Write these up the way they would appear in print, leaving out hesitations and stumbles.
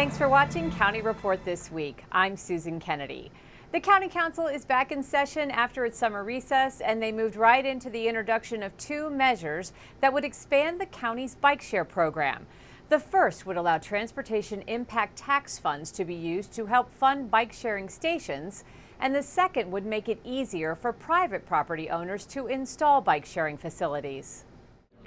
Thanks for watching County Report this week. I'm Susan Kennedy. The County Council is back in session after its summer recess, and they moved right into the introduction of two measures that would expand the county's bike share program. The first would allow transportation impact tax funds to be used to help fund bike sharing stations, and the second would make it easier for private property owners to install bike sharing facilities.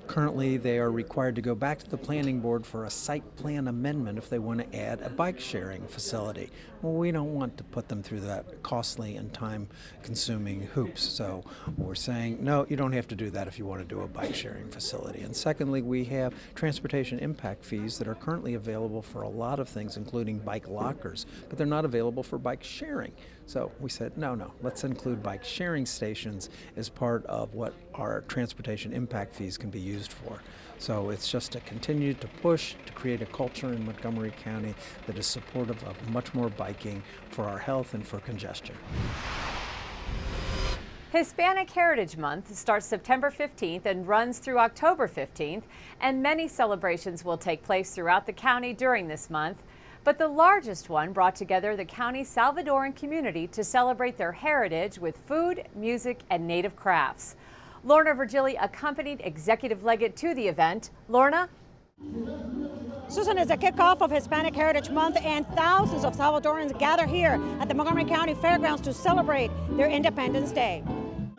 Currently, they are required to go back to the planning board for a site plan amendment if they want to add a bike sharing facility. Well, we don't want to put them through that costly and time-consuming hoops. So we're saying, no, you don't have to do that if you want to do a bike sharing facility. And secondly, we have transportation impact fees that are currently available for a lot of things, including bike lockers, but they're not available for bike sharing. So we said, no, let's include bike sharing stations as part of what our transportation impact fees can be used for. So it's just to continue to push to create a culture in Montgomery County that is supportive of much more biking for our health and for congestion. Hispanic Heritage Month starts September 15th and runs through October 15th, and many celebrations will take place throughout the county during this month. But the largest one brought together the county's Salvadoran community to celebrate their heritage with food, music, and native crafts. Lorna Virgili accompanied Executive Legate to the event. Lorna? Susan, is the kickoff of Hispanic Heritage Month, and thousands of Salvadorans gather here at the Montgomery County Fairgrounds to celebrate their Independence Day.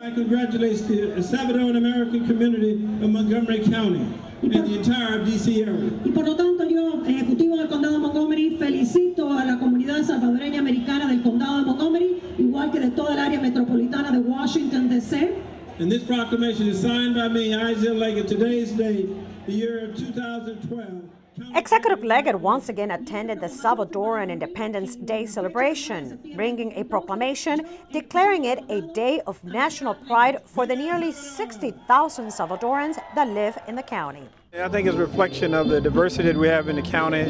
I congratulate the Salvadoran American community of Montgomery County and the entire DC area. Y por lo tanto, yo, ejecutivo del Condado de Montgomery, felicito a la comunidad salvadoreña americana del Condado de Montgomery, igual que de toda el área metropolitana de Washington, D.C. And this proclamation is signed by me, Isaiah Leggett, today's date, the year 2012. Executive Legate once again attended the Salvadoran Independence Day celebration, bringing a proclamation declaring it a day of national pride for the nearly 60,000 Salvadorans that live in the county. I think it's a reflection of the diversity that we have in the county,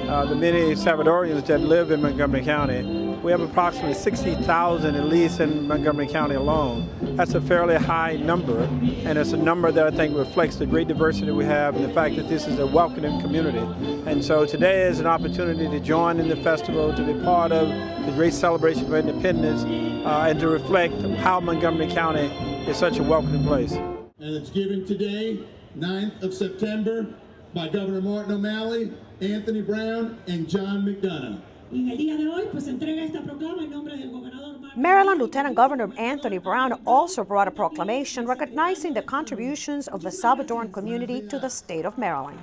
the many Salvadorians that live in Montgomery County. We have approximately 60,000 at least in Montgomery County alone. That's a fairly high number, and it's a number that I think reflects the great diversity we have and the fact that this is a welcoming community. And so today is an opportunity to join in the festival, to be part of the great celebration of independence, and to reflect how Montgomery County is such a welcoming place. And it's given today, 9th of September, by Governor Martin O'Malley, Anthony Brown, and John McDonough. Maryland Lieutenant Governor Anthony Brown also brought a proclamation recognizing the contributions of the Salvadoran community to the state of Maryland.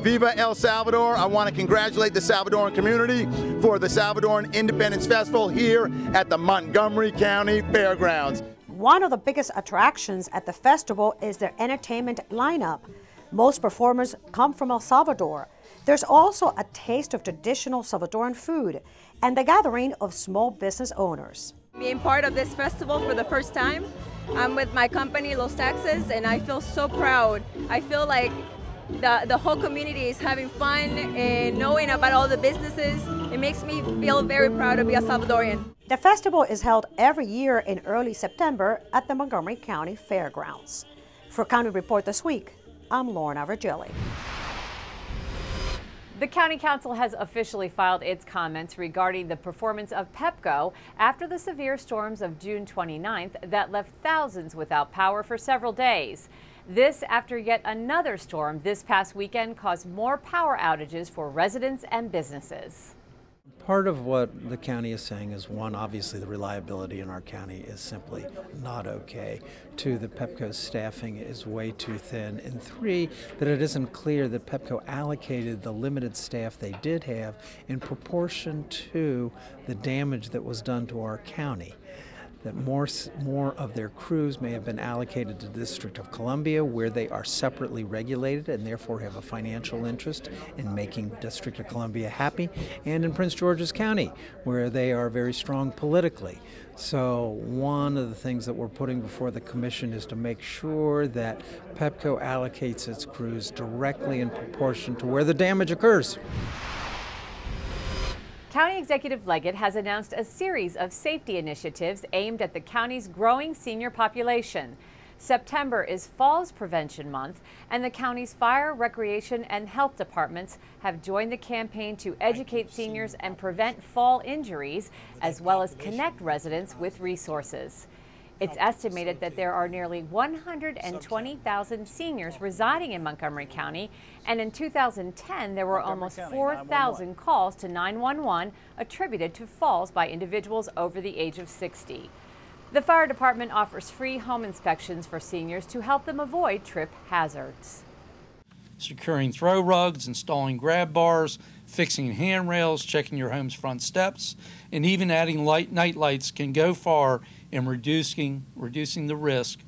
Viva El Salvador! I want to congratulate the Salvadoran community for the Salvadoran Independence Festival here at the Montgomery County Fairgrounds. One of the biggest attractions at the festival is their entertainment lineup. Most performers come from El Salvador. There's also a taste of traditional Salvadoran food and the gathering of small business owners. Being part of this festival for the first time, I'm with my company, Los Taxes, and I feel so proud. I feel like the whole community is having fun and knowing about all the businesses. It makes me feel very proud to be a Salvadorian. The festival is held every year in early September at the Montgomery County Fairgrounds. For County Report this week, I'm Lorna Virgili. The County Council has officially filed its comments regarding the performance of Pepco after the severe storms of June 29th that left thousands without power for several days. This after yet another storm this past weekend caused more power outages for residents and businesses. Part of what the county is saying is, one, obviously the reliability in our county is simply not okay. Two, that Pepco's staffing is way too thin. And three, that it isn't clear that Pepco allocated the limited staff they did have in proportion to the damage that was done to our county. That more of their crews may have been allocated to the District of Columbia, where they are separately regulated and therefore have a financial interest in making District of Columbia happy, and in Prince George's County, where they are very strong politically. So one of the things that we're putting before the Commission is to make sure that Pepco allocates its crews directly in proportion to where the damage occurs. County Executive Legate has announced a series of safety initiatives aimed at the county's growing senior population. September is Falls Prevention Month, and the county's fire, recreation, and health departments have joined the campaign to educate seniors and prevent fall injuries, as well as connect residents with resources. It's estimated that there are nearly 120,000 seniors residing in Montgomery County, and in 2010 there were almost 4,000 calls to 911 attributed to falls by individuals over the age of 60. The fire department offers free home inspections for seniors to help them avoid trip hazards. Securing throw rugs, installing grab bars, fixing handrails, checking your home's front steps, and even adding night lights can go far in reducing the risk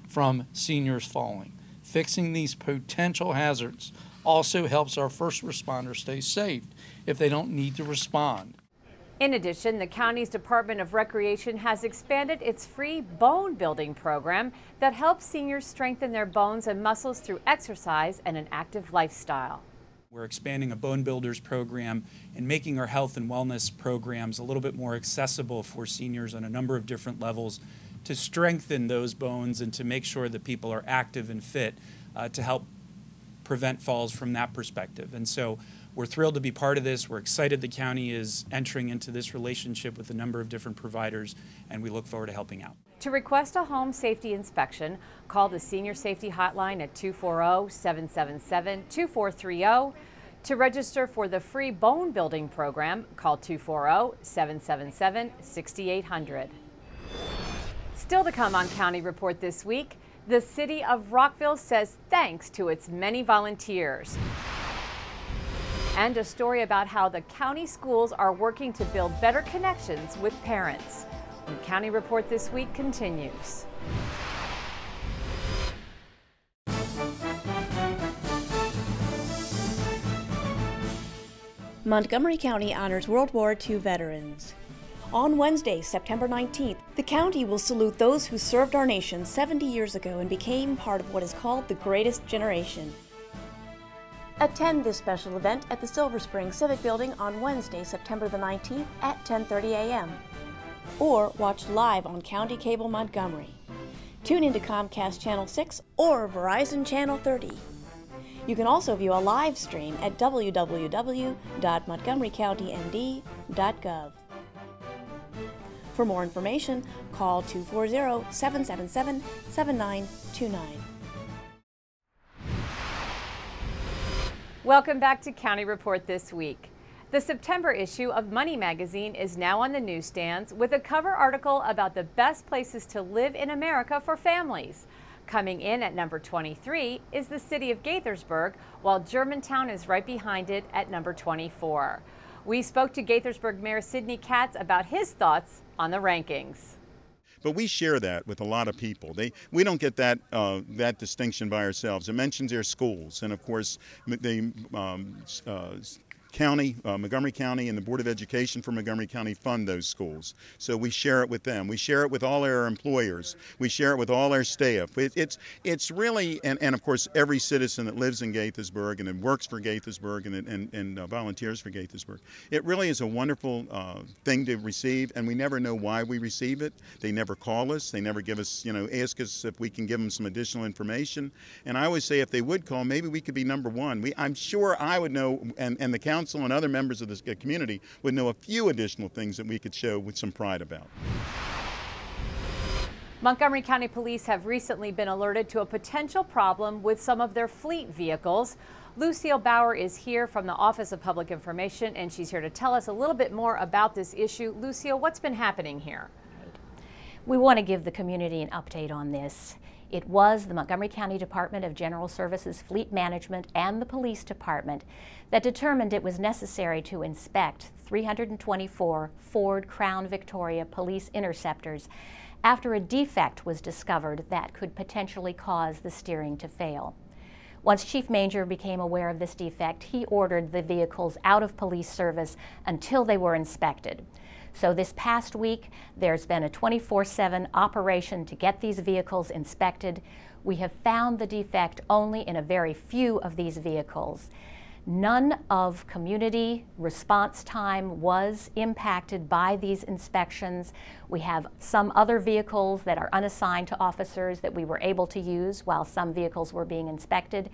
from seniors falling. Fixing these potential hazards also helps our first responders stay safe if they don't need to respond. In addition, the county's Department of Recreation has expanded its free bone building program that helps seniors strengthen their bones and muscles through exercise and an active lifestyle. We're expanding a bone builders program and making our health and wellness programs a little bit more accessible for seniors on a number of different levels to strengthen those bones and to make sure that people are active and fit to help prevent falls from that perspective. And so we're thrilled to be part of this. We're excited the county is entering into this relationship with a number of different providers, and we look forward to helping out. To request a home safety inspection, call the Senior Safety Hotline at 240-777-2430. To register for the free bone building program, call 240-777-6800. Still to come on County Report this week, the city of Rockville says thanks to its many volunteers. And a story about how the county schools are working to build better connections with parents. When County Report this week continues. Montgomery County honors World War II veterans. On Wednesday, September 19th, the county will salute those who served our nation 70 years ago and became part of what is called the Greatest Generation. Attend this special event at the Silver Spring Civic Building on Wednesday, September the 19th at 10:30 a.m. or watch live on County Cable Montgomery. Tune into Comcast Channel 6 or Verizon Channel 30. You can also view a live stream at www.montgomerycountymd.gov. For more information, call 240-777-7929. Welcome back to County Report this week. The September issue of Money magazine is now on the newsstands with a cover article about the best places to live in America for families. Coming in at number 23 is the city of Gaithersburg, while Germantown is right behind it at number 24. We spoke to Gaithersburg Mayor Sidney Katz about his thoughts on the rankings. But we share that with a lot of people. We don't get that that distinction by ourselves. It mentions their schools, and of course, the county, Montgomery County, and the Board of Education for Montgomery County fund those schools. So we share it with them. We share it with all our employers. We share it with all our staff. It's really, and of course, every citizen that lives in Gaithersburg and works for Gaithersburg and volunteers for Gaithersburg. It really is a wonderful thing to receive, and we never know why we receive it. They never call us. They never give us, ask us if we can give them some additional information. And I always say if they would call, maybe we could be number one. I'm sure I would know, and the council and other members of the community would know a few additional things that we could show with some pride about. Montgomery County Police have recently been alerted to a potential problem with some of their fleet vehicles. Lucille Bauer is here from the Office of Public Information, and she's here to tell us a little bit more about this issue. Lucille, what's been happening here? We want to give the community an update on this. It was the Montgomery County Department of General Services Fleet Management and the Police Department that determined it was necessary to inspect 324 Ford Crown Victoria police interceptors after a defect was discovered that could potentially cause the steering to fail. Once Chief Manger became aware of this defect, he ordered the vehicles out of police service until they were inspected. So this past week, there's been a 24/7 operation to get these vehicles inspected. We have found the defect only in a very few of these vehicles. None of community response time was impacted by these inspections. We have some other vehicles that are unassigned to officers that we were able to use while some vehicles were being inspected.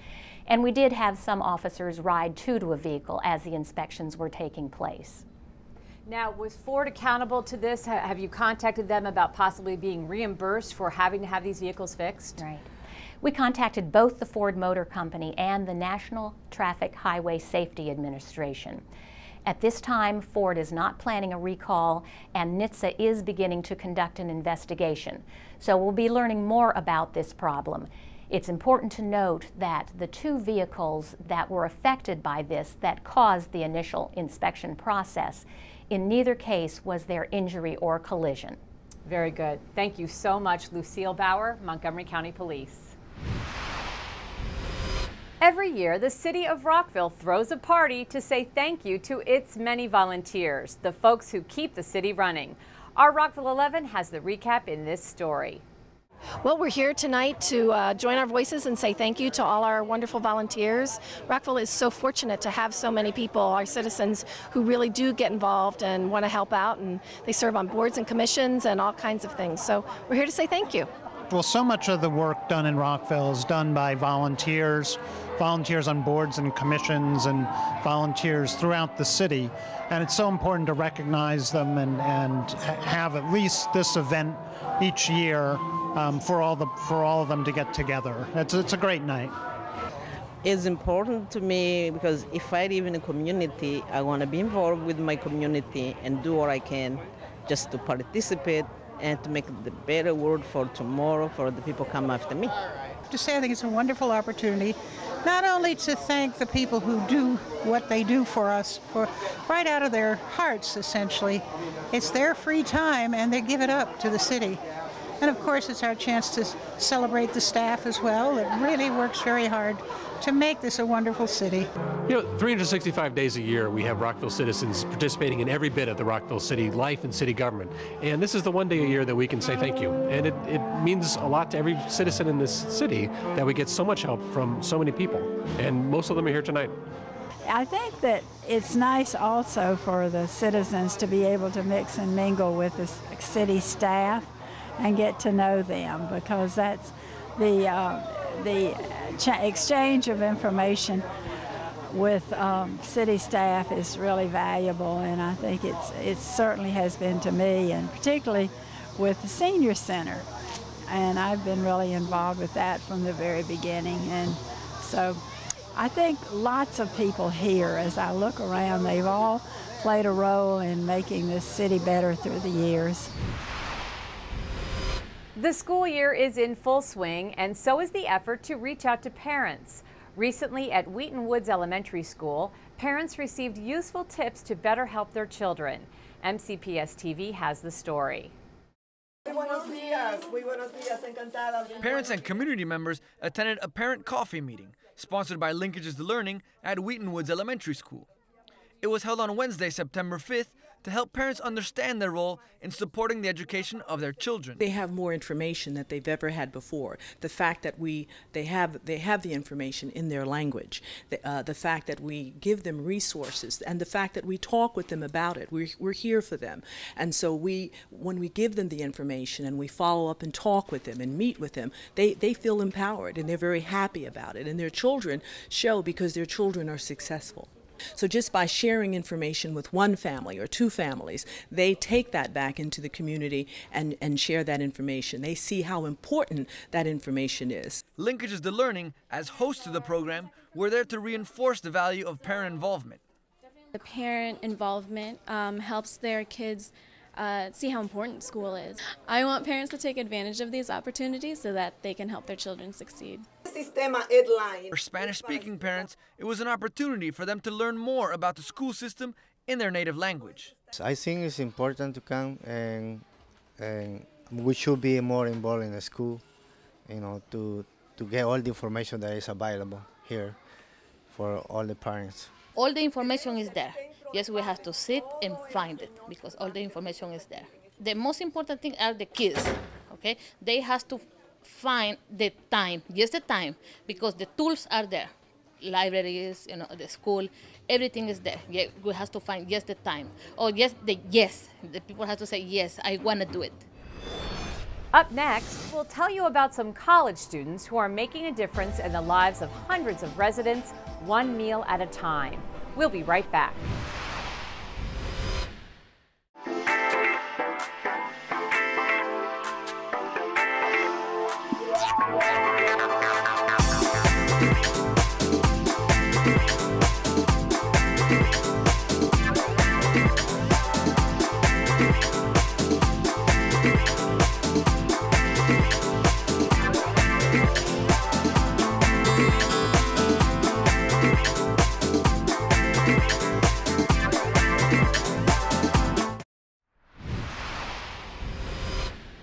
And we did have some officers ride to a vehicle as the inspections were taking place. Now, was Ford accountable to this? Have you contacted them about possibly being reimbursed for having to have these vehicles fixed? Right. We contacted both the Ford Motor Company and the National Traffic Highway Safety Administration. At this time, Ford is not planning a recall, and NHTSA is beginning to conduct an investigation. So we'll be learning more about this problem. It's important to note that the two vehicles that were affected by this that caused the initial inspection process, in neither case was there injury or collision. Very good. Thank you so much, Lucille Bauer, Montgomery County Police. Every year, the city of Rockville throws a party to say thank you to its many volunteers, the folks who keep the city running. Our Rockville 11 has the recap in this story. Well, we're here tonight to join our voices and say thank you to all our wonderful volunteers. Rockville is so fortunate to have so many people, our citizens, who really do get involved and want to help out, and they serve on boards and commissions and all kinds of things. So we're here to say thank you. Well, so much of the work done in Rockville is done by volunteers on boards and commissions, and volunteers throughout the city. And it's so important to recognize them and have at least this event each year for all of them to get together. It's a great night. It's important to me because if I live in a community, I want to be involved with my community and do what I can just to participate and to make the better world for tomorrow for the people come after me. To say I think it's a wonderful opportunity, not only to thank the people who do what they do for us, for right out of their hearts, essentially. It's their free time and they give it up to the city. And of course, it's our chance to celebrate the staff as well. It really works very hard to make this a wonderful city. You know, 365 days a year, we have Rockville citizens participating in every bit of the Rockville city life and city government. And this is the one day a year that we can say thank you. And it means a lot to every citizen in this city that we get so much help from so many people. And most of them are here tonight. I think that it's nice also for the citizens to be able to mix and mingle with the city staff and get to know them, because that's the exchange of information with city staff is really valuable, and I think it certainly has been to me, and particularly with the senior center. And I've been really involved with that from the very beginning, and so I think lots of people here, as I look around, they've all played a role in making this city better through the years. The school year is in full swing, and so is the effort to reach out to parents. Recently at Wheaton Woods Elementary School, parents received useful tips to better help their children. MCPS TV has the story. Parents and community members attended a parent coffee meeting sponsored by Linkages to Learning at Wheaton Woods Elementary School. It was held on Wednesday, September 5th, to help parents understand their role in supporting the education of their children. They have more information than they've ever had before. The fact that they have the information in their language, the fact that we give them resources, and the fact that we talk with them about it. We're here for them. And so when we give them the information and we follow up and talk with them and meet with them, they feel empowered and they're very happy about it. And their children show, because their children are successful. So just by sharing information with one family or two families, they take that back into the community and share that information. They see how important that information is. Linkages to Learning, as hosts of the program, were there to reinforce the value of parent involvement. The parent involvement helps their kids see how important school is. I want parents to take advantage of these opportunities so that they can help their children succeed. For Spanish-speaking parents, it was an opportunity for them to learn more about the school system in their native language. I think it's important to come, and we should be more involved in the school, you know, to get all the information that is available here for all the parents. All the information is there. Yes, we have to sit and find it because all the information is there. The most important thing are the kids, okay? They have to find the time, just the time, because the tools are there. libraries, you know, the school, everything is there. Yeah, we have to find yes the time, or yes the yes. The people have to say yes, I want to do it. Up next, we'll tell you about some college students who are making a difference in the lives of hundreds of residents, one meal at a time. We'll be right back.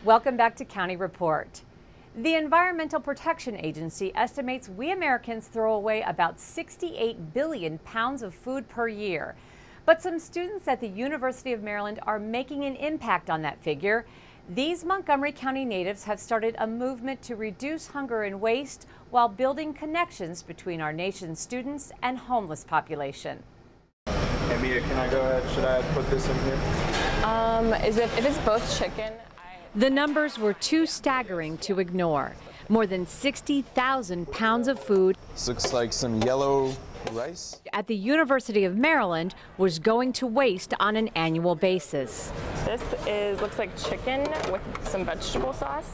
Welcome back to County Report. The Environmental Protection Agency estimates we Americans throw away about 68 billion pounds of food per year. But some students at the University of Maryland are making an impact on that figure. These Montgomery County natives have started a movement to reduce hunger and waste while building connections between our nation's students and homeless population. Hey Mia, can I go ahead? Should I put this in here? If it's both chicken. The numbers were too staggering to ignore. More than 60,000 pounds of food. This looks like some yellow rice. At the University of Maryland was going to waste on an annual basis. This looks like chicken with some vegetable sauce.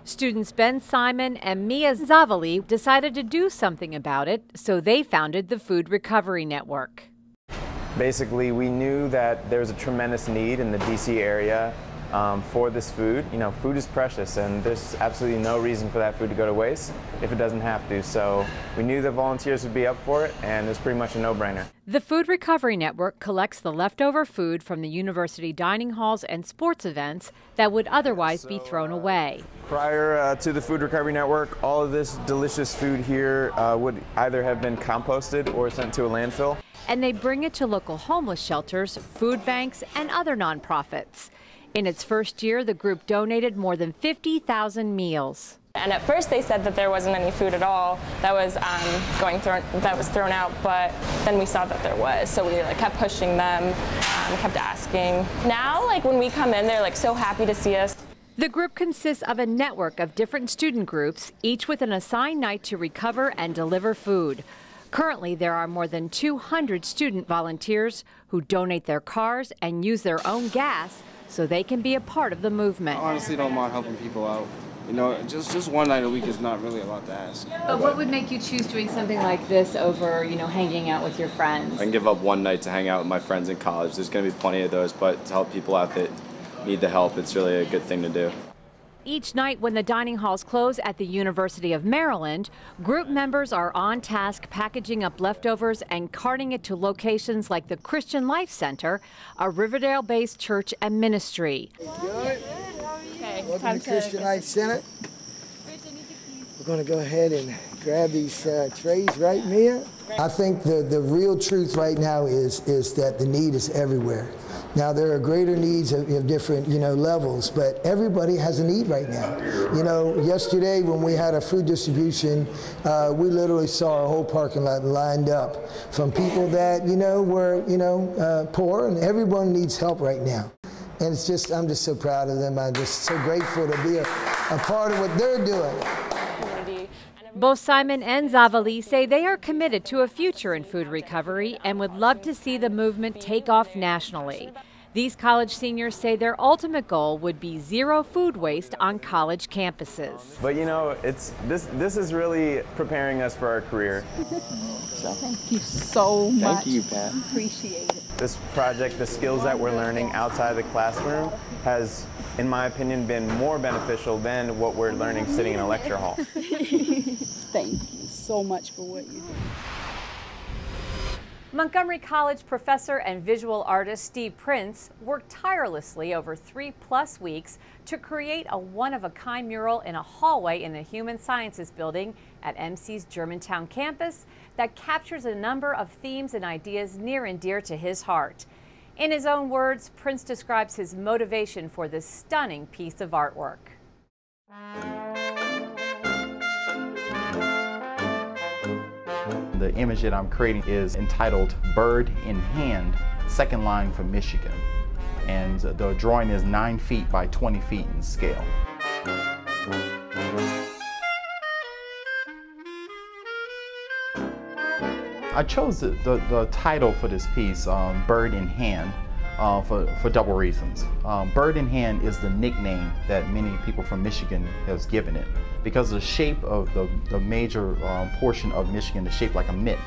Students Ben Simon and Mia Zavali decided to do something about it, so they founded the Food Recovery Network. Basically, we knew that there was a tremendous need in the DC area for this food. You know, food is precious and there's absolutely no reason for that food to go to waste if it doesn't have to. So we knew that volunteers would be up for it and it was pretty much a no-brainer. The Food Recovery Network collects the leftover food from the university dining halls and sports events that would otherwise be thrown away. Prior to the Food Recovery Network, all of this delicious food here would either have been composted or sent to a landfill. And they bring it to local homeless shelters, food banks, and other nonprofits. In its first year, the group donated more than 50,000 meals. And at first they said that there wasn't any food at all that was thrown out, but then we saw that there was. So we kept pushing them, kept asking. Now, when we come in, they're so happy to see us. The group consists of a network of different student groups, each with an assigned night to recover and deliver food. Currently, there are more than 200 student volunteers who donate their cars and use their own gas so they can be a part of the movement. I honestly don't mind helping people out. You know, just one night a week is not really a lot to ask. But what would make you choose doing something like this over, hanging out with your friends? I can give up one night to hang out with my friends in college. There's going to be plenty of those, but to help people out that need the help, it's really a good thing to do. Each night when the dining halls close at the University of Maryland, group members are on task packaging up leftovers and carting it to locations like the Christian Life Center, a Riverdale-based church and ministry. Good. Welcome to Christian Life Center. We're going to go ahead and grab these trays, right, Mia? I think the real truth right now is that the need is everywhere. Now, there are greater needs of different, levels, but everybody has a need right now. Yesterday when we had a food distribution, we literally saw our whole parking lot lined up from people that, were, poor, and everyone needs help right now. And I'm just so proud of them. I'm just so grateful to be a part of what they're doing. Both Simon and Zavali say they are committed to a future in food recovery and would love to see the movement take off nationally. These college seniors say their ultimate goal would be zero food waste on college campuses. But this is really preparing us for our career. So thank you so much. Thank you, Pat. Appreciate it. This project, the skills that we're learning outside the classroom has, in my opinion, been more beneficial than what we're learning sitting in a lecture hall. Thank you so much for what you do. Montgomery College professor and visual artist Steve Prince worked tirelessly over 3+ weeks to create a one-of-a-kind mural in a hallway in the Human Sciences building at MC's Germantown campus that captures a number of themes and ideas near and dear to his heart. In his own words, Prince describes his motivation for this stunning piece of artwork. The image that I'm creating is entitled Bird in Hand, Second Line for Michigan. And the drawing is 9 feet by 20 feet in scale. I chose the title for this piece, Bird in Hand, for double reasons. Bird in Hand is the nickname that many people from Michigan has given it because the shape of the major portion of Michigan is shaped like a mitt.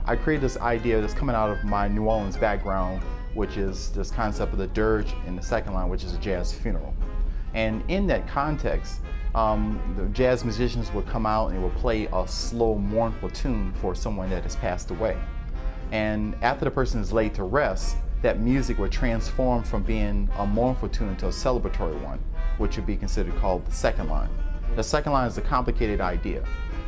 I created this idea that's coming out of my New Orleans background, which is this concept of the dirge in the second line, which is a jazz funeral. And in that context, the jazz musicians would come out and they would play a slow, mournful tune for someone that has passed away. And after the person is laid to rest, that music would transform from being a mournful tune into a celebratory one, which would be considered called the second line. The second line is a complicated idea.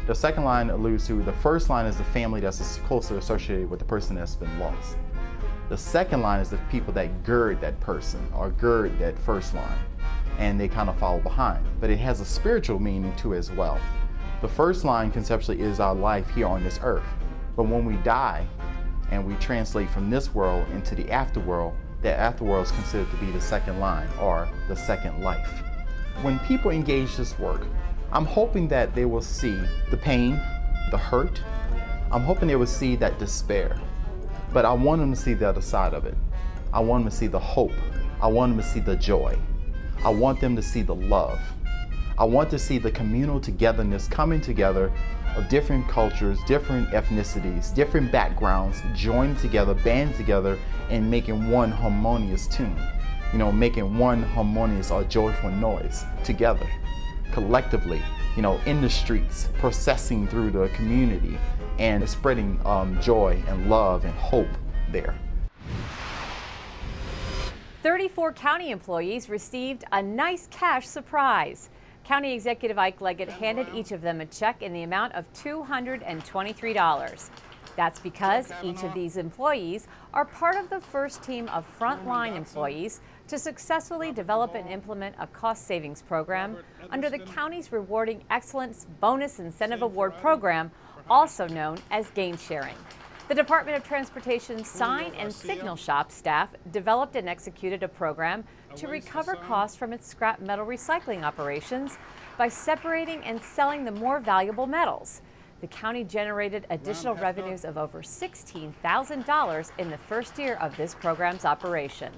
The second line alludes to the first line is the family that's closely associated with the person that's been lost. The second line is the people that gird that person or gird that first line, and they kind of follow behind. But it has a spiritual meaning too as well. The first line conceptually is our life here on this earth. But when we die and we translate from this world into the afterworld, that afterworld is considered to be the second line or the second life. When people engage this work, I'm hoping that they will see the pain, the hurt. I'm hoping they will see that despair. But I want them to see the other side of it. I want them to see the hope. I want them to see the joy. I want them to see the love. I want to see the communal togetherness coming together of different cultures, different ethnicities, different backgrounds, joined together, band together, and making one harmonious tune. You know, making one harmonious or joyful noise together, collectively, you know, in the streets, processing through the community and spreading joy and love and hope there. 34 county employees received a nice cash surprise. County Executive Ike Leggett handed each of them a check in the amount of $223. That's because each of these employees are part of the first team of frontline employees to successfully develop and implement a cost savings program under the county's Rewarding Excellence Bonus Incentive Award program, also known as gain sharing. The Department of Transportation's sign and signal shop staff developed and executed a program to recover costs from its scrap metal recycling operations by separating and selling the more valuable metals. The county generated additional revenues of over $16,000 in the first year of this program's operation.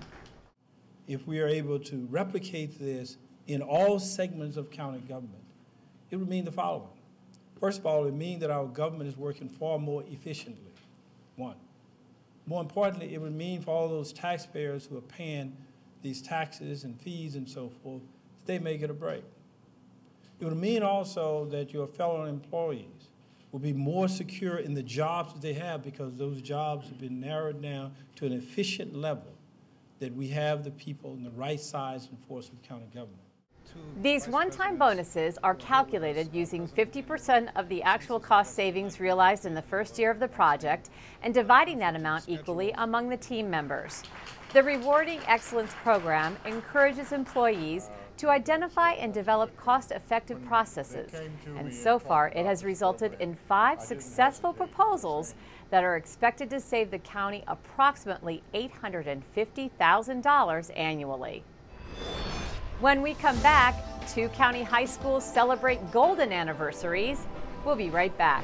If we are able to replicate this in all segments of county government, it would mean the following. First of all, it would mean that our government is working far more efficiently. One. More importantly, it would mean for all those taxpayers who are paying these taxes and fees and so forth, that they may get a break. It would mean also that your fellow employees will be more secure in the jobs that they have because those jobs have been narrowed down to an efficient level that we have the people in the right size and force of county government. These one-time bonuses are calculated using 50% of the actual cost savings realized in the first year of the project and dividing that amount equally among the team members. The Rewarding Excellence program encourages employees to identify and develop cost-effective processes, and so far it has resulted in 5 successful proposals that are expected to save the county approximately $850,000 annually. When we come back, 2 county high schools celebrate golden anniversaries. We'll be right back.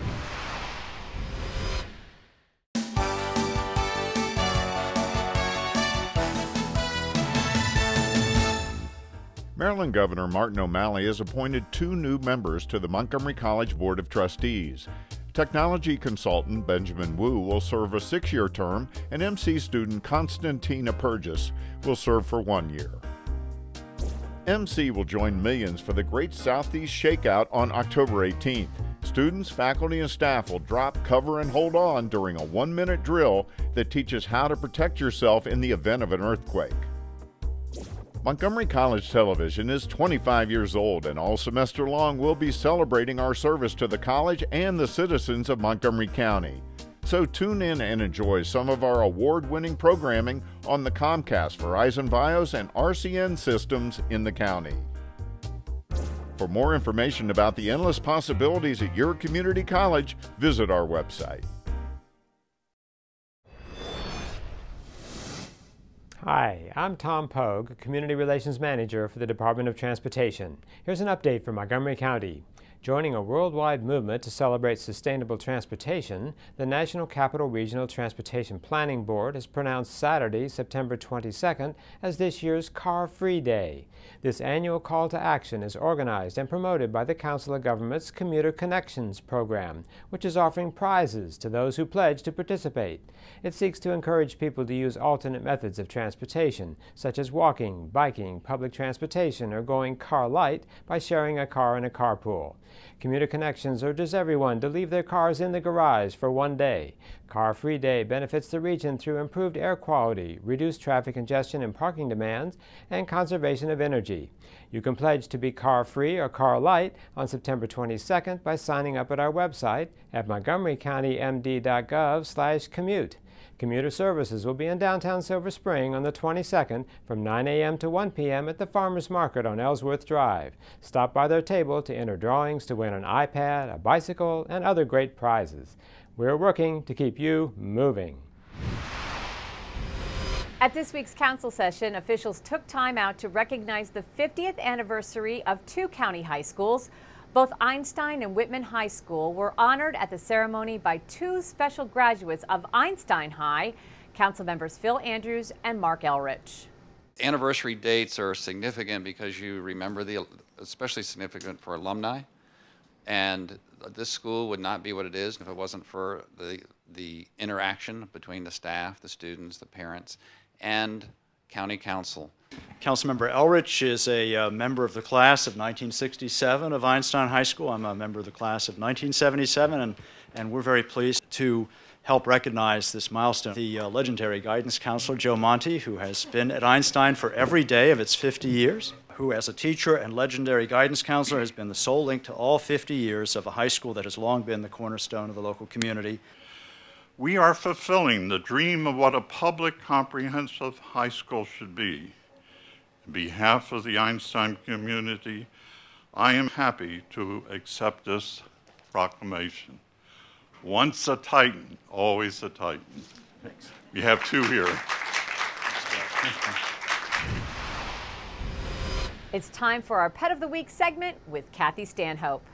Maryland Governor Martin O'Malley has appointed 2 new members to the Montgomery College Board of Trustees. Technology consultant Benjamin Wu will serve a 6-year term, and MC student Constantina Purgis will serve for 1 year. MC will join millions for the Great Southeast Shakeout on October 18th. Students, faculty, and staff will drop, cover, and hold on during a 1-minute drill that teaches how to protect yourself in the event of an earthquake. Montgomery College Television is 25 years old, and all semester long we'll be celebrating our service to the college and the citizens of Montgomery County. So tune in and enjoy some of our award-winning programming on the Comcast, Verizon Fios, and RCN systems in the county. For more information about the endless possibilities at your community college, visit our website. Hi, I'm Tom Pogue, Community Relations Manager for the Department of Transportation. Here's an update from Montgomery County. Joining a worldwide movement to celebrate sustainable transportation, the National Capital Regional Transportation Planning Board has pronounced Saturday, September 22nd, as this year's Car Free Day. This annual call to action is organized and promoted by the Council of Governments Commuter Connections program, which is offering prizes to those who pledge to participate. It seeks to encourage people to use alternate methods of transportation, such as walking, biking, public transportation, or going car light by sharing a car in a carpool. Commuter Connections urges everyone to leave their cars in the garage for one day. Car Free Day benefits the region through improved air quality, reduced traffic congestion and parking demands, and conservation of energy. You can pledge to be car-free or car-light on September 22nd by signing up at our website at montgomerycountymd.gov/commute. Commuter services will be in downtown Silver Spring on the 22nd from 9 a.m. to 1 p.m. at the Farmers Market on Ellsworth Drive. Stop by their table to enter drawings to win an iPad, a bicycle, and other great prizes. We're working to keep you moving. At this week's council session, officials took time out to recognize the 50th anniversary of two county high schools. Both Einstein and Whitman High School were honored at the ceremony by two special graduates of Einstein High, council members Phil Andrews and Mark Elrich. Anniversary dates are significant because you remember especially significant for alumni. And this school would not be what it is if it wasn't for the interaction between the staff, the students, the parents, and county council. Councilmember Elrich is a member of the class of 1967 of Einstein High School. I'm a member of the class of 1977, and we're very pleased to help recognize this milestone. The legendary guidance counselor, Joe Monte, who has been at Einstein for every day of its 50 years, who as a teacher and legendary guidance counselor has been the sole link to all 50 years of a high school that has long been the cornerstone of the local community. We are fulfilling the dream of what a public comprehensive high school should be. On behalf of the Einstein community, I am happy to accept this proclamation. Once a Titan, always a Titan. Thanks. We have two here. It's time for our Pet of the Week segment with Kathy Stanhope.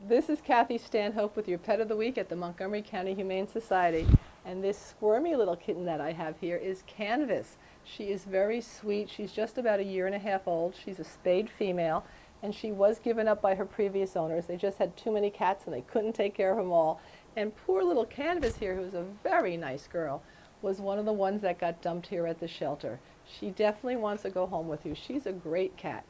This is Kathy Stanhope with your Pet of the Week at the Montgomery County Humane Society. And this squirmy little kitten that I have here is Canvas. She is very sweet. She's just about 1.5 years old. She's a spayed female, and she was given up by her previous owners. They just had too many cats and they couldn't take care of them all. And poor little Canvas here, who's a very nice girl, was one of the ones that got dumped here at the shelter. She definitely wants to go home with you. She's a great cat.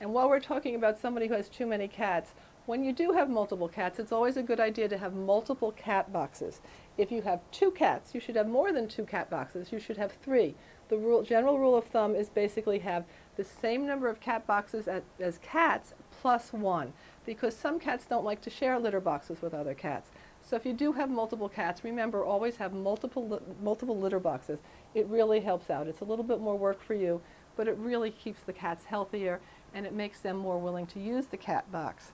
And while we're talking about somebody who has too many cats, when you do have multiple cats, it's always a good idea to have multiple cat boxes. If you have 2 cats, you should have more than 2 cat boxes. You should have 3. The general rule of thumb is basically have the same number of cat boxes as cats plus 1, because some cats don't like to share litter boxes with other cats. So if you do have multiple cats, remember, always have multiple litter boxes. It really helps out. It's a little bit more work for you, but it really keeps the cats healthier and it makes them more willing to use the cat box.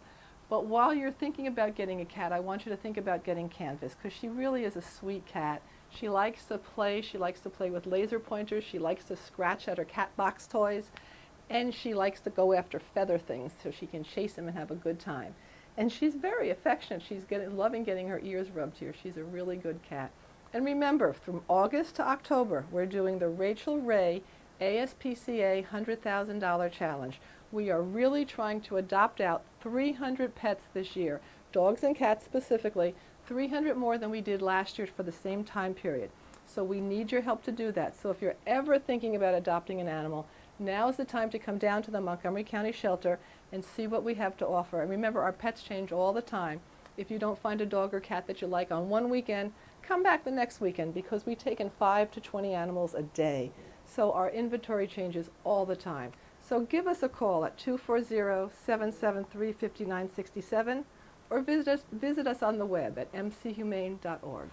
But while you're thinking about getting a cat, I want you to think about getting Canvas, because she really is a sweet cat. She likes to play. She likes to play with laser pointers. She likes to scratch at her cat box toys. And she likes to go after feather things so she can chase them and have a good time. And she's very affectionate. She's loving getting her ears rubbed here. She's a really good cat. And remember, from August to October, we're doing the Rachel Ray ASPCA $100,000 challenge. We are really trying to adopt out 300 pets this year, dogs and cats specifically, 300 more than we did last year for the same time period. So we need your help to do that. So if you're ever thinking about adopting an animal, now is the time to come down to the Montgomery County Shelter and see what we have to offer. And remember, our pets change all the time. If you don't find a dog or cat that you like on one weekend, come back the next weekend, because we take in 5 to 20 animals a day. So our inventory changes all the time. So give us a call at 240-773-5967 or visit us on the web at mchumane.org.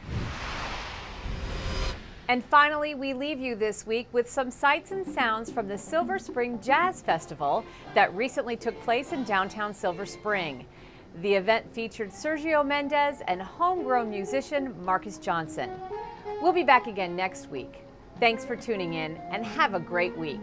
And finally, we leave you this week with some sights and sounds from the Silver Spring Jazz Festival that recently took place in downtown Silver Spring. The event featured Sergio Mendez and homegrown musician Marcus Johnson. We'll be back again next week. Thanks for tuning in and have a great week.